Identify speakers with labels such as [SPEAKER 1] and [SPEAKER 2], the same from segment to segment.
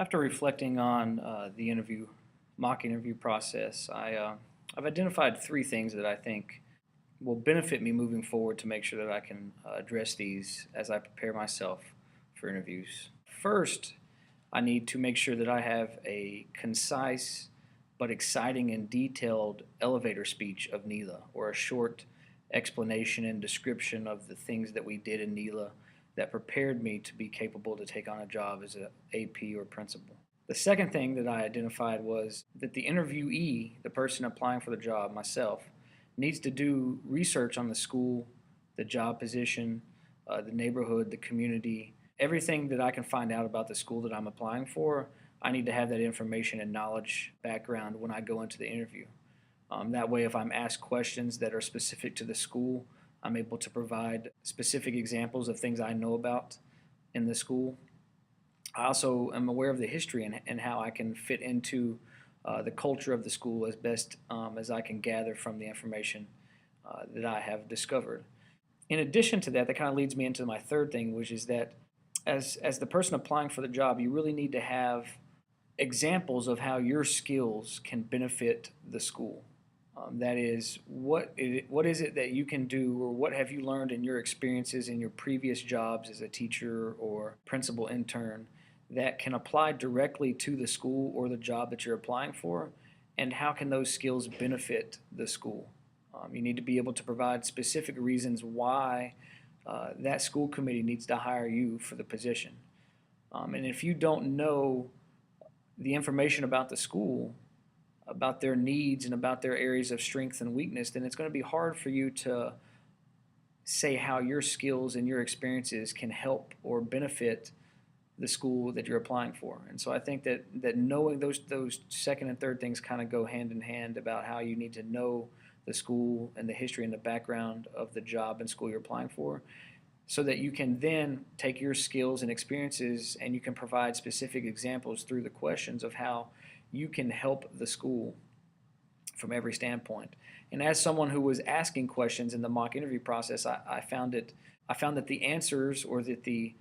[SPEAKER 1] After reflecting on the mock interview process, I've identified three things that I think will benefit me moving forward to make sure that I can address these as I prepare myself for interviews. First, I need to make sure that I have a concise but exciting and detailed elevator speech of NELA, or a short explanation and description of the things that we did in NELA that prepared me to be capable to take on a job as an AP or principal. The second thing that I identified was that the interviewee, the person applying for the job, myself, needs to do research on the school, the job position, the neighborhood, the community, everything that I can find out about the school that I'm applying for. I need to have that information and knowledge background when I go into the interview. That way, if I'm asked questions that are specific to the school, I'm able to provide specific examples of things I know about in the school. I also am aware of the history and how I can fit into the culture of the school as best as I can gather from the information that I have discovered. In addition to that, that kind of leads me into my third thing, which is that as the person applying for the job, you really need to have examples of how your skills can benefit the school. That is, what is it that you can do, or what have you learned in your experiences in your previous jobs as a teacher or principal intern that can apply directly to the school or the job that you're applying for, and how can those skills benefit the school? You need to be able to provide specific reasons why that school committee needs to hire you for the position. And if you don't know the information about the school, about their needs and about their areas of strength and weakness, then it's going to be hard for you to say how your skills and your experiences can help or benefit the school that you're applying for. And so I think that knowing those second and third things kind of go hand in hand, about how you need to know the school and the history and the background of the job and school you're applying for, so that you can then take your skills and experiences and you can provide specific examples through the questions of how you can help the school from every standpoint. And as someone who was asking questions in the mock interview process, I found that the answers, or that the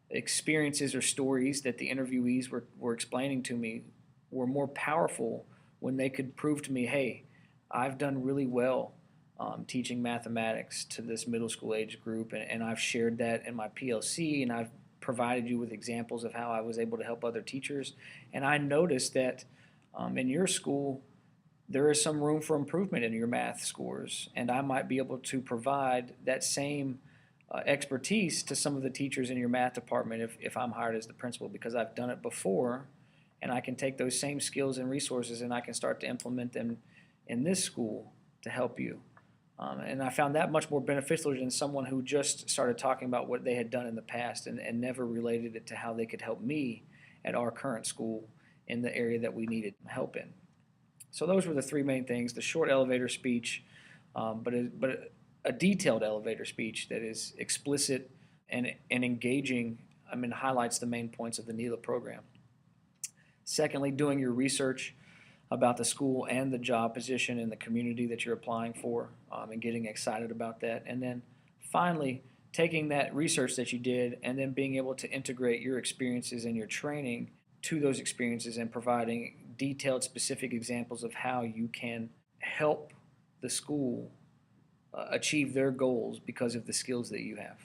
[SPEAKER 1] experiences or stories that the interviewees were explaining to me, were more powerful when they could prove to me, hey, I've done really well teaching mathematics to this middle school age group, and I've shared that in my PLC, and I've provided you with examples of how I was able to help other teachers. And I noticed that in your school, there is some room for improvement in your math scores, and I might be able to provide that same expertise to some of the teachers in your math department if I'm hired as the principal, because I've done it before, and I can take those same skills and resources and I can start to implement them in this school to help you. And I found that much more beneficial than someone who just started talking about what they had done in the past and never related it to how they could help me at our current school in the area that we needed help in. So those were the three main things: the short elevator speech, but a detailed elevator speech that is explicit and engaging. Highlights the main points of the NELA program. Secondly, doing your research about the school and the job position in the community that you're applying for, and getting excited about that. And then finally, taking that research that you did and then being able to integrate your experiences and your training to those experiences, and providing detailed, specific examples of how you can help the school achieve their goals because of the skills that you have.